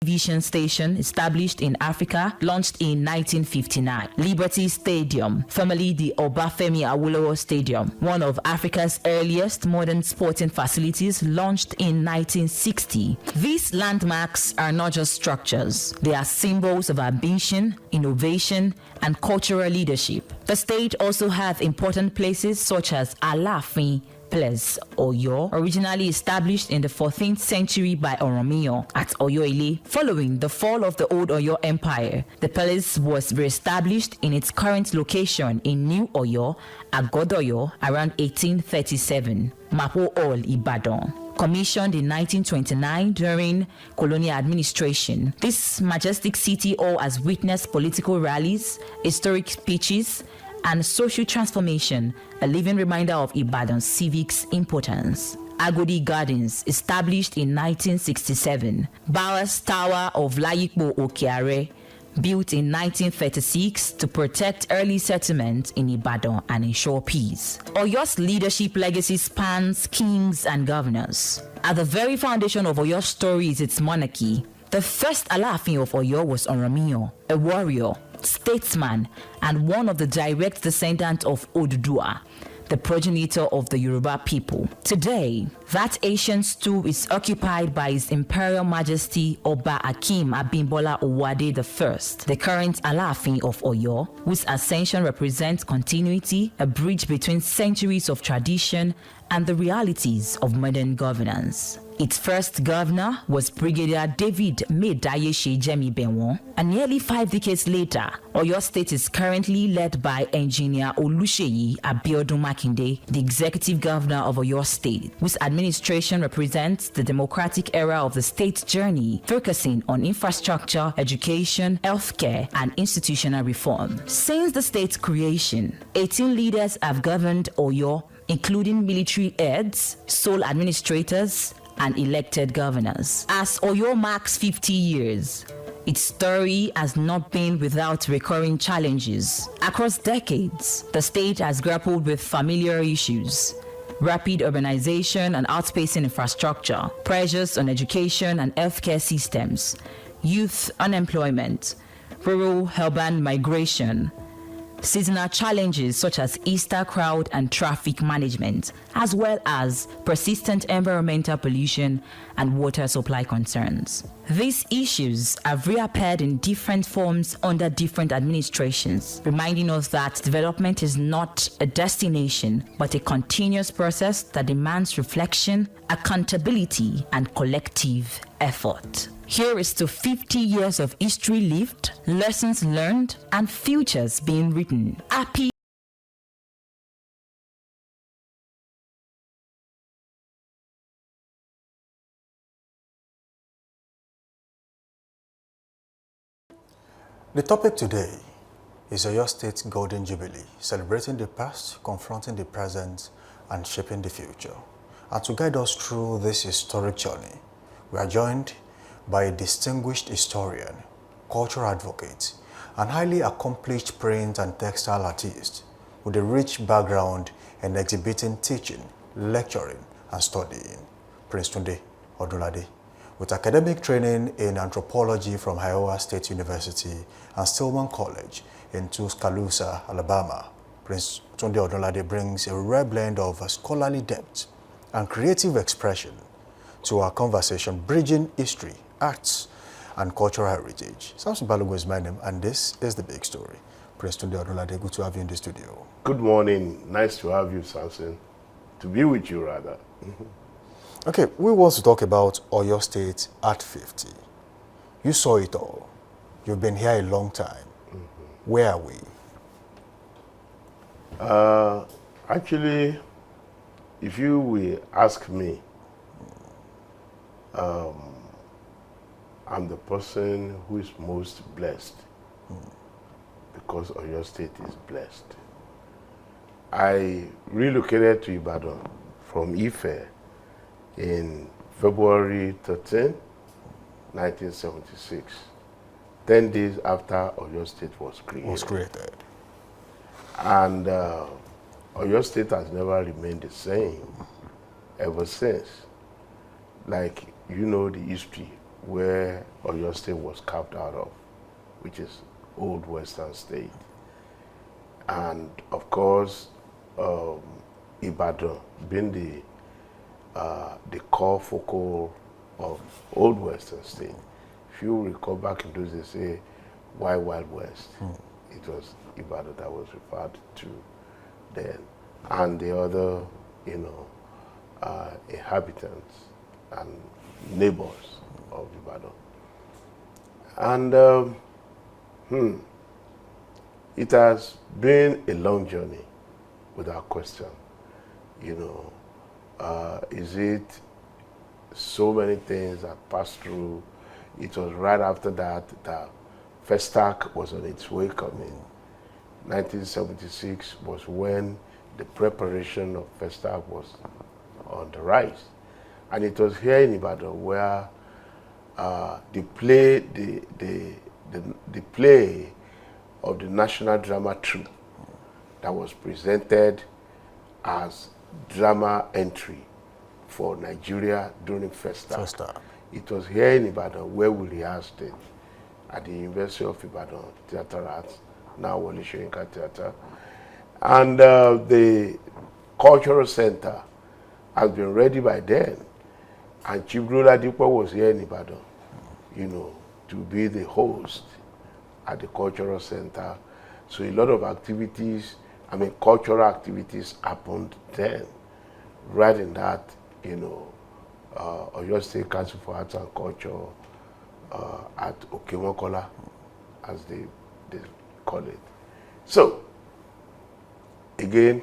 television station established in Africa, launched in 1959. Liberty Stadium, formerly the Obafemi Awolowo Stadium, one of Africa's earliest modern sporting facilities, launched in 1960. These landmarks are not just structures, they are symbols of ambition, innovation, and cultural leadership. The state also has important places such as Alafin Place, Oyo, originally established in the 14th century by Oromiyan at Oyo. Following the fall of the old Oyo Empire, the palace was re-established in its current location in New Oyo, Agodoyo, around 1837, Mapo Hall, Ibadan. Commissioned in 1929 during colonial administration, this majestic city hall has witnessed political rallies, historic speeches, and social transformation, a living reminder of Ibadan's civics importance. Agodi Gardens, established in 1967. Bowers Tower of Layikbo Okeare, built in 1936 to protect early settlement in Ibadan and ensure peace. Oyo's leadership legacy spans kings and governors. At the very foundation of Oyo's story is its monarchy. The first Alafin of Oyo was Oromiyan, a warrior, statesman, and one of the direct descendants of Oduduwa, the progenitor of the Yoruba people. Today, that ancient stool is occupied by His Imperial Majesty Oba Akim Abimbola Owade I, the current Alafin of Oyo, whose ascension represents continuity, a bridge between centuries of tradition and the realities of modern governance. Its first governor was Brigadier David Medayeshe Jemi Benwon, and nearly 5 decades later, Oyo State is currently led by Engineer Oluseyi Abiodun Makinde, the executive governor of Oyo State, whose administration represents the democratic era of the state's journey, focusing on infrastructure, education, healthcare, and institutional reform. Since the state's creation, 18 leaders have governed Oyo, including military heads, sole administrators, and elected governors. As Oyo marks 50 years, its story has not been without recurring challenges. Across decades, the state has grappled with familiar issues: rapid urbanization and outspacing infrastructure, pressures on education and healthcare systems, youth unemployment, rural-urban migration, seasonal challenges such as Easter crowd and traffic management, as well as persistent environmental pollution and water supply concerns. These issues have reappeared in different forms under different administrations, reminding us that development is not a destination, but a continuous process that demands reflection, accountability, and collective effort. Here is to 50 years of history lived, lessons learned, and futures being written. Happy The topic today is Oyo State's Golden Jubilee, celebrating the past, confronting the present, and shaping the future. And to guide us through this historic journey, we are joined by a distinguished historian, cultural advocate, and highly accomplished print and textile artist with a rich background in exhibiting, teaching, lecturing, and studying, Prince Tunde Odunlade. With academic training in anthropology from Oyo State University and Stillman College in Tuscaloosa, Alabama, Prince Tunde Odunlade brings a rare blend of scholarly depth and creative expression to our conversation, bridging history, arts, and cultural heritage. Samson Balogun is my name, and this is The Big Story. Prince Tunde Odunlade, good to have you in the studio. Good morning. Nice to have you, Samson. To be with you, rather. Okay, we want to talk about Oyo State at 50. You saw it all. You've been here a long time. Where are we? Actually, if you will ask me, I'm the person who is most blessed because Oyo State is blessed. I relocated to Ibadan from Ife in February 13, 1976, 10 days after Oyo State was created. And Oyo State has never remained the same ever since. Like, you know the history where Oyo State was carved out of, which is Old Western State. And of course, Ibadan being the core focal of Old Western State. If you recall back in those days, say, Wild Wild West, it was Ibadan that was referred to then, and the other, inhabitants and neighbors of Ibadan. And it has been a long journey, without question. Is it so many things that passed through? It was right after that that Festac was on its way coming. 1976 was when the preparation of Festac was on the rise. And it was here in Ibadan where the play of the National Drama Troupe that was presented as drama entry for Nigeria during Festac. It was here in Ibadan where we rehearsed it at the University of Ibadan Theatre Arts, now Wole Soyinka Theatre. And the Cultural Center has been ready by then. And Chief Oladipo was here in Ibadan, to be the host at the Cultural Center. So a lot of activities, cultural activities happened then, right in that, Oyo State Council for Arts and Culture at Okemokola, as they call it. So, again,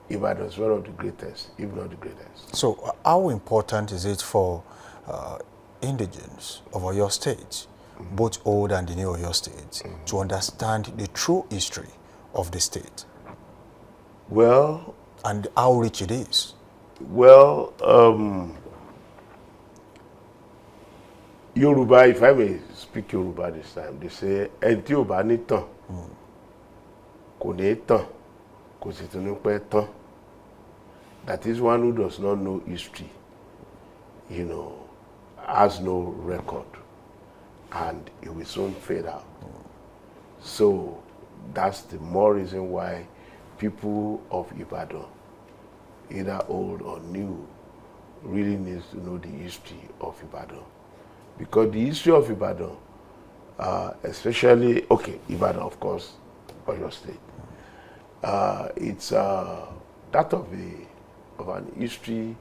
Ibadan is one of the greatest, if not the greatest. So, how important is it for indigenes of Oyo State, both old and the new Oyo State, to understand the true history of the state? Well, and how rich it is? Well, Yoruba, if I may speak Yoruba this time, they say, "Enti o ba ni tan, kò ní tàn, kò sì tún ní pẹ́ tán." That is, one who does not know history, has no record, and it will soon fade out. So that's the more reason why people of Ibadan, either old or new, really needs to know the history of Ibadan. Because the history of Ibadan, especially, Ibadan, of course, Oyo State, it's that of an history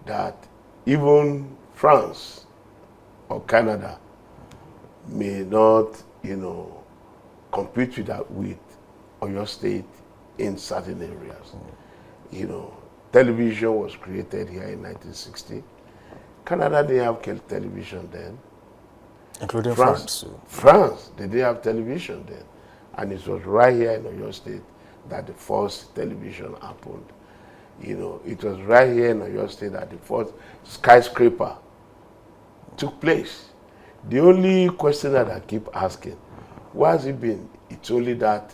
that even France or Canada may not, compete with Oyo State in certain areas. Television was created here in 1960. Canada didn't have television then. Including France. France, they didn't have television then. And it was right here in Oyo State that the first television happened. It was right here in Oyo State that the first skyscraper took place. The only question that I keep asking, why has it been? It's only that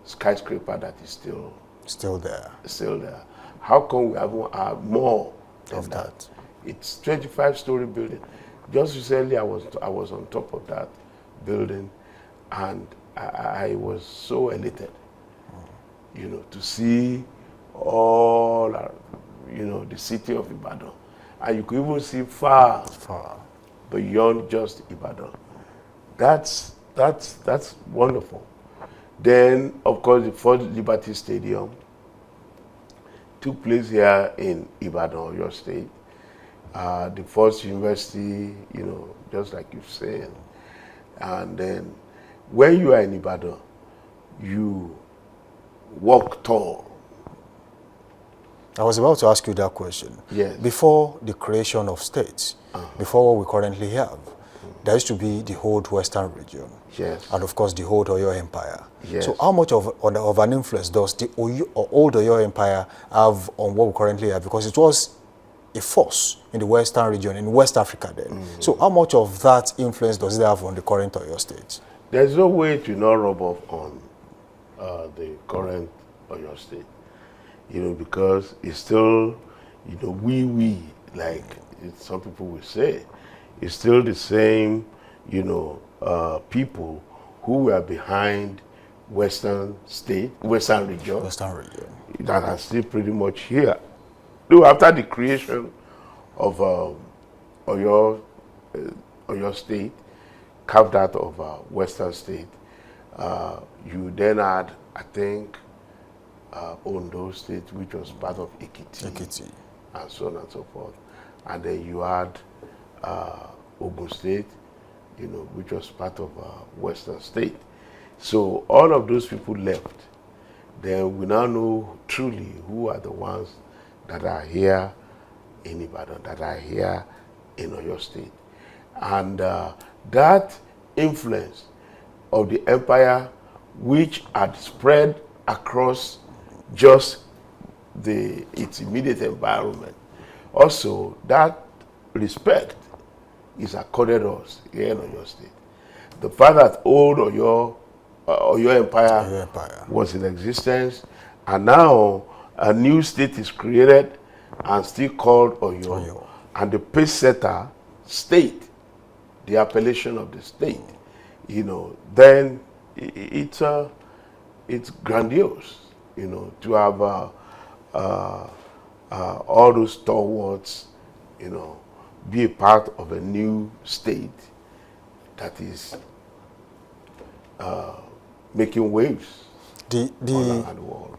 skyscraper that is still there. How come we haven't had more of that? It's 25-story building. Just recently, I was on top of that building, and I was so elated, to see all, the city of Ibadan, and you could even see far beyond just Ibadan. That's wonderful. Then, of course, the first Liberty Stadium took place here in Ibadan, Oyo State. The first university, just like you said. And then, when you are in Ibadan, you walk tall. I was about to ask you that question. Yes. Before the creation of states, before what we currently have, there used to be the whole Western region. Yes. And of course, the whole Oyo Empire. Yes. So how much of an influence does the old Oyo Empire have on what we currently have? Because it was a force in the Western region, in West Africa then. So how much of that influence does it have on the current Oyo State? There's no way to not rub off on the current Oyo State, because it's still, like some people will say, it's still the same, you know, people who were behind Western region that are still pretty much here. Though after the creation of Oyo State, carved out of Western State, you then had, I think, Ondo State, which was part of Ekiti, and so on and so forth. And then you had Ogun State, you know, which was part of Western State. So all of those people left. Then we now know truly who are the ones that are here in Ibadan, that are here in Oyo State. And that influence of the empire, which had spread across just its immediate environment, also that respect is accorded us here in Oyo State. The fact that old Oyo Empire was in existence, and now a new state is created and still called Oyo. And the pace setter state, the appellation of the state, you know, then it's grandiose, you know, to have all those stalwarts, you know, be a part of a new state that is making waves all around the world.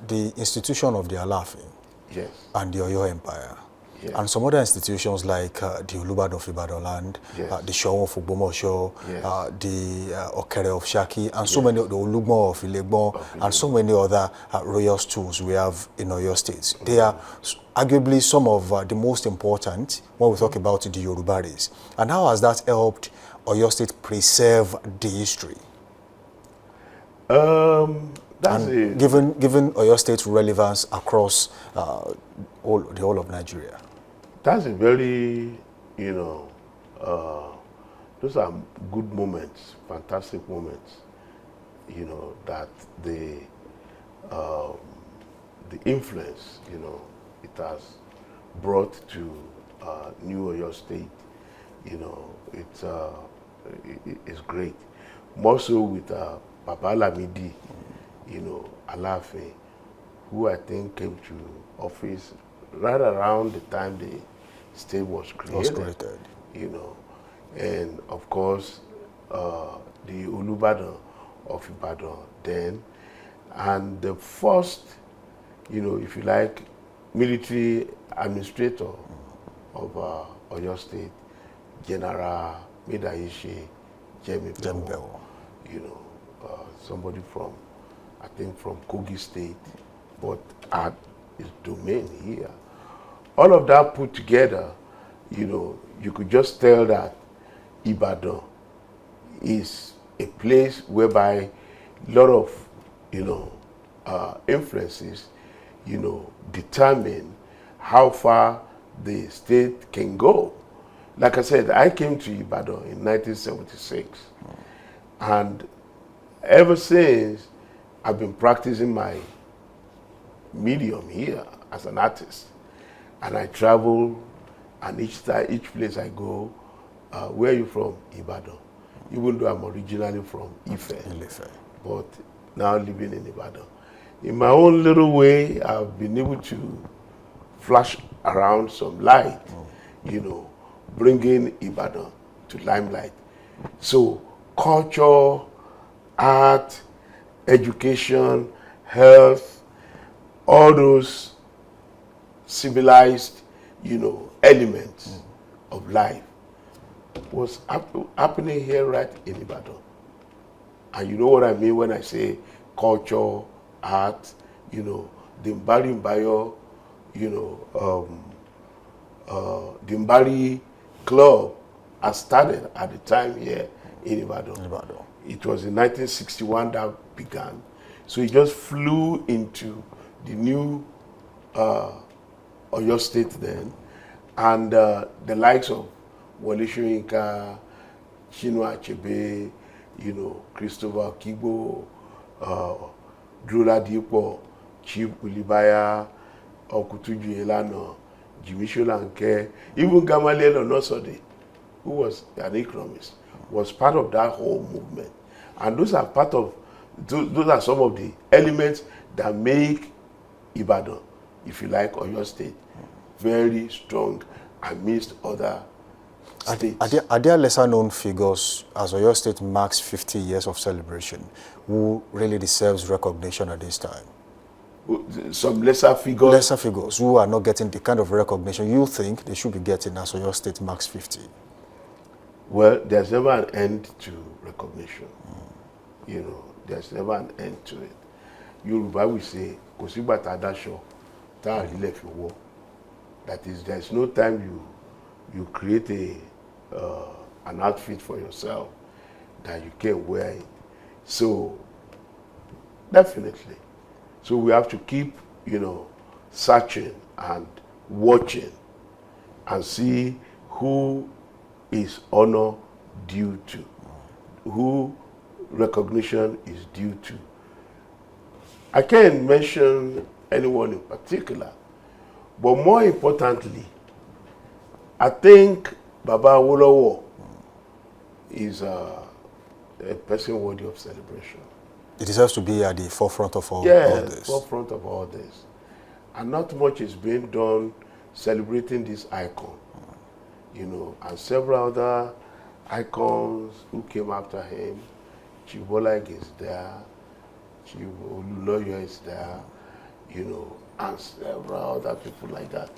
The institution of the Alafin, yes, and the Oyo Empire, yes, and some other institutions like the Olubadan of Ibadan land, yes, the Shawon of Ogbomoso, yes, the Okere of Shaki, and so many, the Olugbo of Ilegbon, and so many other royal stools we have in Oyo State. They are arguably some of the most important when we talk about the Yorubaris. And how has that helped Oyo State preserve the history? Given Oyo State's relevance across the whole of Nigeria. That's a very, you know, those are good moments, fantastic moments, you know, that the influence, you know, it has brought to New Oyo State, you know, it's great. More so with Baba Lamidi, you know, Alaafin, who I think came to office right around the time the state was created. You know, and of course, the Olubadan of Ibadan then, and the first, you know, if you like, military administrator of Oyo State, General Medaishi Jembewo, you know, somebody from, I think from Kogi State, but at his domain here. All of that put together, you know, you could just tell that Ibadan is a place whereby a lot of, you know, influences, you know, determine how far the state can go. Like I said, I came to Ibadan in 1976, and ever since, I've been practicing my medium here as an artist. And I travel, and each place I go, where are you from? Ibadan. Even though I'm originally from Ife. But now living in Ibadan. In my own little way, I've been able to flash around some light, you know, bringing Ibadan to limelight. So culture, art, education, health, all those civilized, you know, elements of life was happening here right in Ibadan. And you know what I mean when I say culture, art, you know, the Mbari Mbayo, you know, the Mbari Club has started at the time here in Ibadan. It was in 1961 that began. So it just flew into the new Oyo State then, and the likes of Wole Soyinka, Chinua Achebe, you know, Christopher Kibo, Drola Dipo, Chief Ulibaya, Okutuju Elano, Jimmy Sholanke, even Gamaliel Onosode, who was an economist, was part of that whole movement. And those are those are some of the elements that make Ibadan, if you like, Oyo State, very strong amidst other states. Are there lesser known figures as Oyo State marks 50 years of celebration who really deserves recognition at this time? Some lesser figures? Lesser figures who are not getting the kind of recognition you think they should be getting as Oyo State marks 50. Well, there's never an end to recognition. You know, there's never an end to it. Yoruba will say, "Kosibata dasho, ta rile fi wo." That is, there's no time you create an outfit for yourself that you can wear it. So, definitely. So we have to keep, searching and watching and see who is honor due to, who recognition is due to. I can't mention anyone in particular, but more importantly, I think Baba Awolowo is a person worthy of celebration. It deserves to be at the forefront of all this. Forefront of all this. And not much is being done celebrating this icon. And several other icons who came after him. Chief Bolag is there, Chief Oluloyo is there, and several other people like that.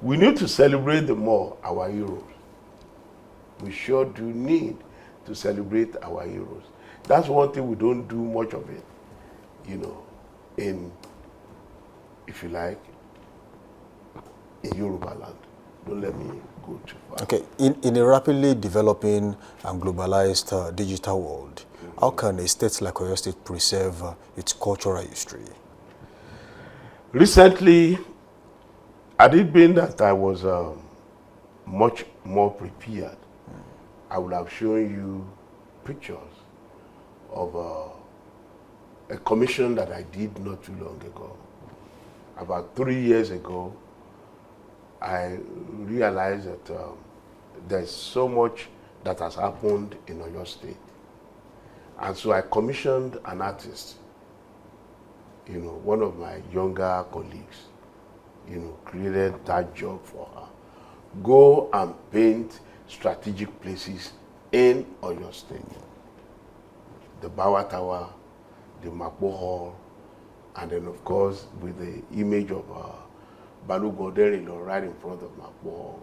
We need to celebrate them more, our heroes. We sure do need to celebrate our heroes. That's one thing we don't do much of it, in, if you like, in Yoruba land. Don't let me go too far. Okay, in a rapidly developing and globalized digital world, how can a state like Oyo State preserve its cultural history? Recently, had it been that I was much more prepared, I would have shown you pictures of a commission that I did not too long ago. About 3 years ago, I realized that there's so much that has happened in Oyo State. And so I commissioned an artist, one of my younger colleagues, created that job for her. Go and paint strategic places in Oyo State. The Bawa Tower, the Makbo Hall, and then of course with the image of Balu Goderilo right in front of Makbo Hall,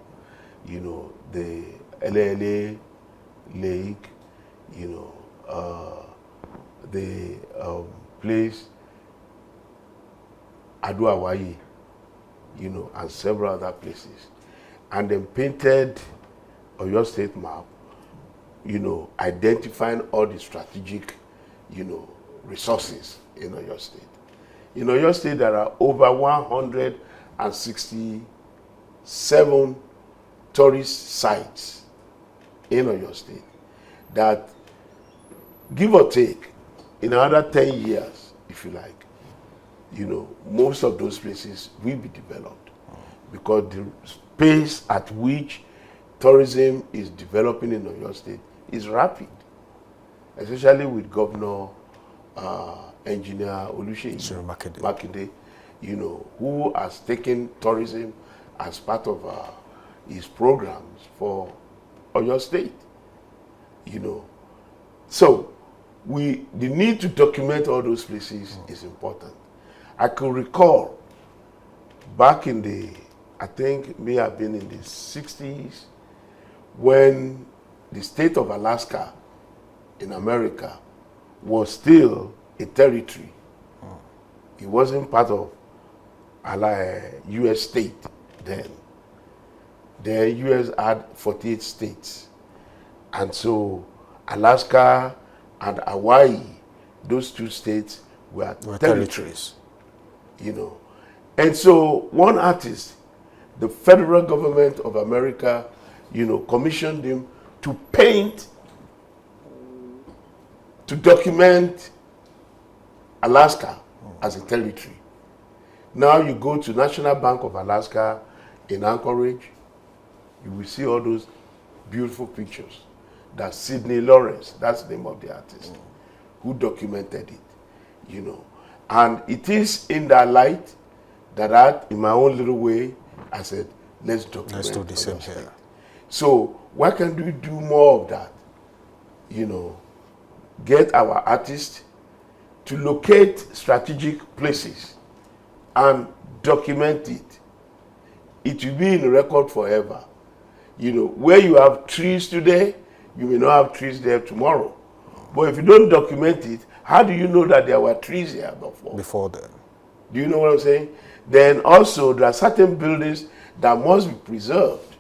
the LLA Lake, the place Aduawayi, and several other places. And then painted Oyo State map, identifying all the strategic, resources in Oyo State. In Oyo State, there are over 167 tourist sites in Oyo State that, give or take, in another 10 years, if you like, most of those places will be developed because the pace at which tourism is developing in Oyo State is rapid, especially with Governor Engineer Oluseyi Makinde, who has taken tourism as part of his programs for Oyo State. So the need to document all those places is important. I can recall back in I think may have been in the 60s, when the state of Alaska in America was still a territory. It wasn't part of U.S. state then. The U.S. had 48 states. And so Alaska and Hawaii, those two states were territories. And so one artist, the federal government of America, commissioned him to paint, to document Alaska as a territory. Now you go to National Bank of Alaska, in Anchorage, you will see all those beautiful pictures that Sidney Lawrence, that's the name of the artist, who documented it, you know. And it is in that light that in my own little way, I said, let's document. Let's do the same here. So why can't we do more of that? You know, get our artists to locate strategic places and document it. It will be in record forever. You know, where you have trees today, you may not have trees there tomorrow. But if you don't document it, how do you know that there were trees here before? Before then. Do you know what I'm saying? Then also, there are certain buildings that must be preserved.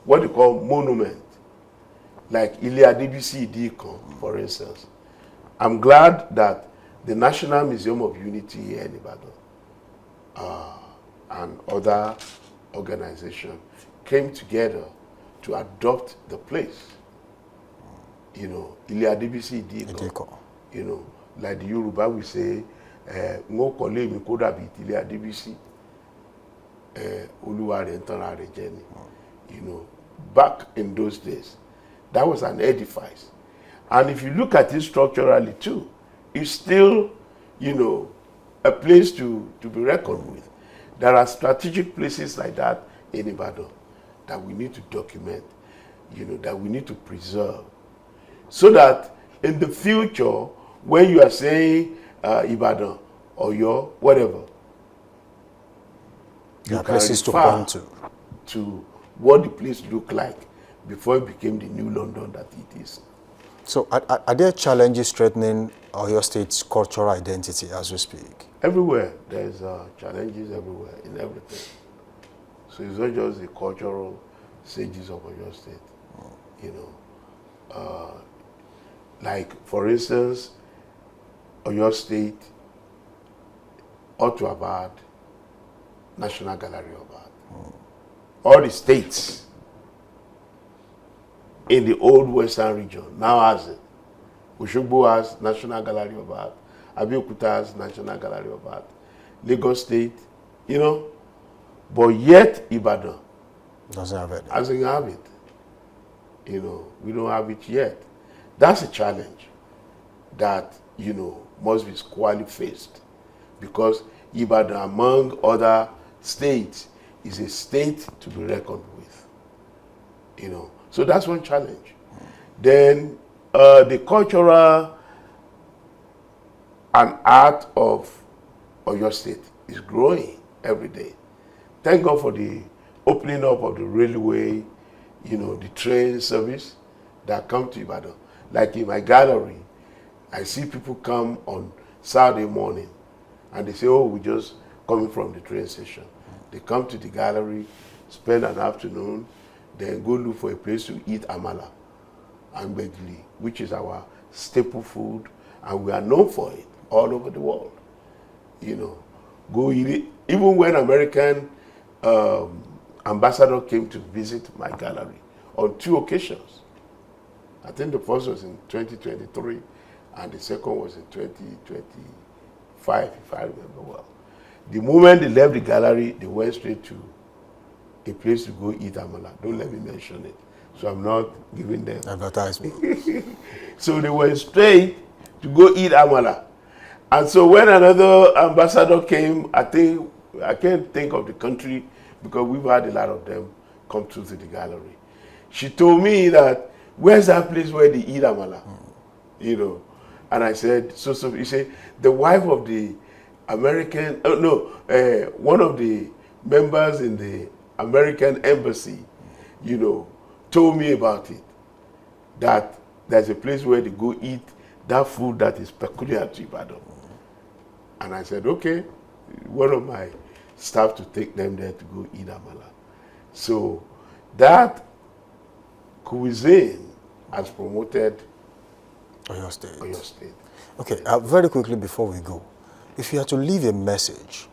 What they call monument. Like Ilya DBC Dikon, for instance. I'm glad that the National Museum of Unity here in Ibadan and other organizations came together to adopt the place. You know, Ilya DBC Dikon. You know, like the Yoruba will say, "Ngo kole mi ko dabi Ilya DBC, Oluwa re ntan ra re je ni." You know, back in those days, that was an edifice. And if you look at it structurally too, it's still, you know, a place to be reckoned with. There are strategic places like that in Ibadan that we need to document, you know, that we need to preserve. So that in the future, when you are saying Ibadan or Oyo, whatever, there are places to point to what the place looked like before it became the new London that it is. So are there challenges threatening Oyo State's cultural identity as we speak? Everywhere. There's challenges everywhere, in everything. So it's not just the cultural stages of Oyo State, you know. Like, for instance, Oyo State ought to have had National Gallery of Art. All the states in the old Western region now has it. Oshogbo has National Gallery of Art. Abeokuta has National Gallery of Art. Lagos State, you know. But yet Ibadan doesn't have it. Doesn't have it. You know, we don't have it yet. That's a challenge that, you know, must be squarely faced. Because Ibadan, among other states, is a state to be reckoned with. You know, so that's one challenge. Then the cultural and art of Oyo State is growing every day. Thank God for the opening up of the railway, you know, the train service that come to Ibadan. Like in my gallery, I see people come on Saturday morning and they say, oh, we're just coming from the train station. They come to the gallery, spend an afternoon, then go look for a place to eat amala and gbegiri, which is our staple food, and we are known for it all over the world. You know, go eat it. Even when American ambassador came to visit my gallery on 2 occasions. I think the first was in 2023, and the second was in 2025, if I remember well. The moment they left the gallery, they went straight to a place to go eat amala. Don't let me mention it. So I'm not giving them advertisement. So they went straight to go eat amala. And so when another ambassador came, I can't think of the country because we've had a lot of them come through to the gallery. She told me that, where's that place where they eat amala? You know. And I said, so you say, the wife of the American, one of the members in the American embassy, you know, told me about it. That there's a place where they go eat that food that is peculiar to Ibadan. And I said, okay, one of my staff to take them there to go eat amala. So that cuisine has promoted Oyo State. Oyo State. Okay, very quickly before we go, if you had to leave a message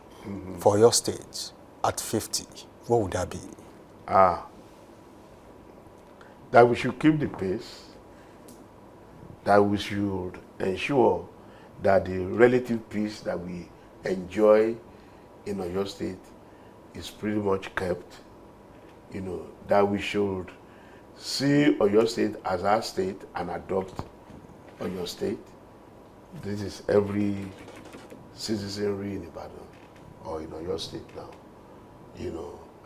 for your state at 50, what would that be? That we should keep the pace, that we should ensure that the relative peace that we enjoy in Oyo State is pretty much kept, that we should see Oyo State as our state and adopt Oyo State. This is every citizenry in Ibadan or in Oyo State now,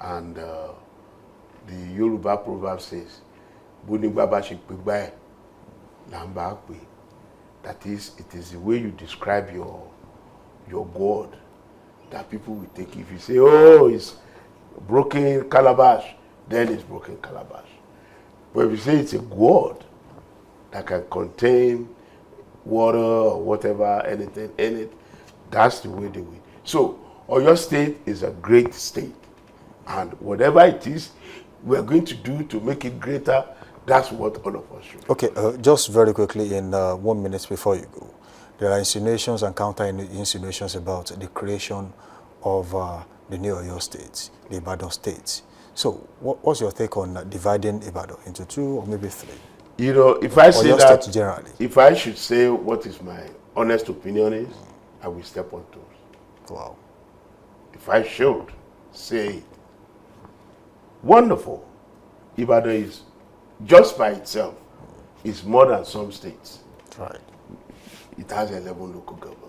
and the Yoruba proverb says, that is, it is the way you describe your God that people will take. If you say, oh, it's broken calabash, then it's broken calabash. But if you say it's a God that can contain water or whatever, anything in it, that's the way they will. So, Oyo State is a great state. And whatever it is, we're going to do to make it greater. That's what all of us should. Okay, just very quickly, in 1 minute before you go, there are insinuations and counter-insinuations about the creation of the new Oyo State, the Ibadan State. So, what's your take on dividing Ibadan into 2 or maybe 3? If I say Oyo that, State generally, if I should say what is my honest opinion is, I will step on toes. Wow. If I should say it, wonderful. Ibadan is, just by itself, is more than some states. Right. It has 11 local governments.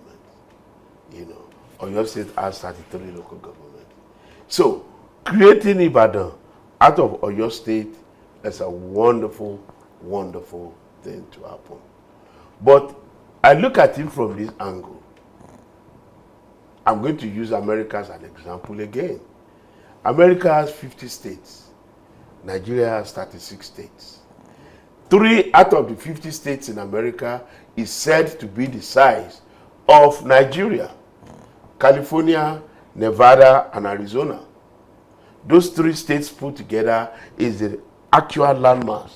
Oyo State has 33 local governments. So, creating Ibadan out of Oyo State is a wonderful, wonderful thing to happen. But I look at it from this angle. I'm going to use America as an example again. America has 50 states. Nigeria has 36 states. 3 out of the 50 states in America is said to be the size of Nigeria. California, Nevada, and Arizona. Those 3 states put together is the actual landmass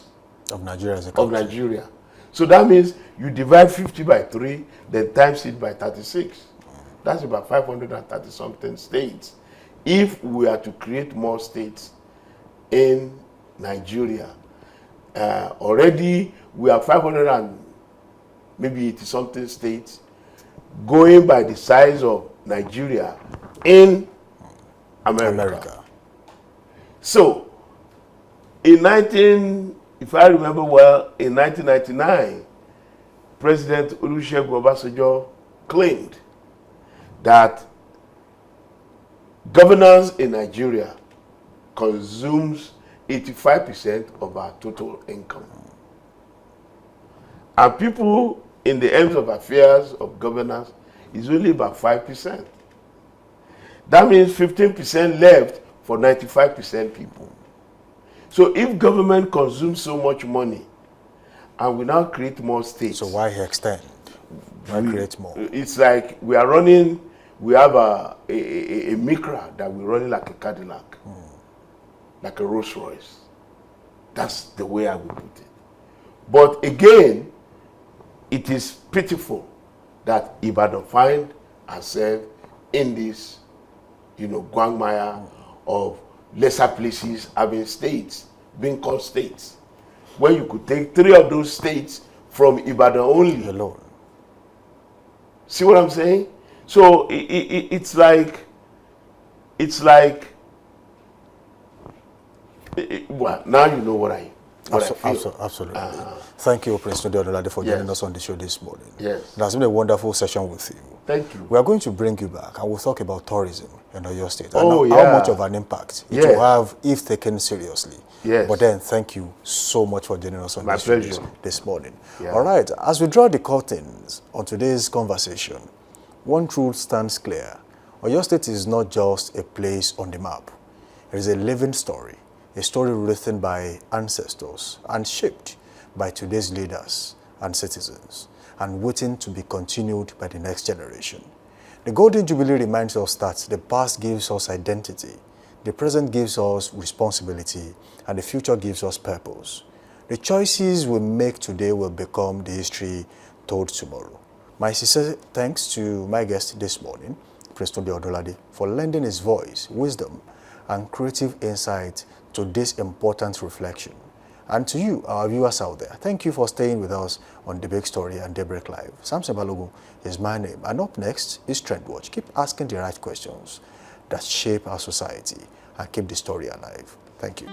of Nigeria as a country. Of Nigeria. So that means you divide 50 by 3, then times it by 36. That's about 530 something states. If we are to create more states in Nigeria, already we have 500 and maybe 80 something states going by the size of Nigeria in America. So, if I remember well, in 1999, President Olusegun Obasanjo claimed that governance in Nigeria consumes 85% of our total income. And people in the ends of affairs of governance is only about 5%. That means 15% left for 95% people. So if government consumes so much money and we now create more states. So why extend? Why create more? It's like we are running, we have a Micra that we're running like a Cadillac, like a Rolls Royce. That's the way I would put it. But again, it is pitiful that Ibadan find ourselves in this, quagmire of lesser places having states, being called states, when you could take 3 of those states from Ibadan only. Alone. See what I'm saying? So it's like, well, now you know what I feel. Absolutely. Thank you, Prince Tunde Odolade, for joining us on the show this morning. Yes. It has been a wonderful session with you. Thank you. We are going to bring you back and we'll talk about tourism in Oyo State. Oh, and how much of an impact it will have if taken seriously. Yes. But then, thank you so much for joining us on My this show pleasure. this morning. Yeah. All right, as we draw the curtains on today's conversation, one truth stands clear. Oyo State is not just a place on the map. It is a living story, a story written by ancestors and shaped by today's leaders and citizens, and waiting to be continued by the next generation. The Golden Jubilee reminds us that the past gives us identity, the present gives us responsibility, and the future gives us purpose. The choices we make today will become the history told tomorrow. My sincere thanks to my guest this morning, Prince Tunde Odolade, for lending his voice, wisdom, and creative insight to this important reflection. And to you, our viewers out there, thank you for staying with us on The Big Story and Daybreak Live. Samson Balogun is my name, and up next is Trend Watch. Keep asking the right questions. that shape our society and keep the story alive. Thank you.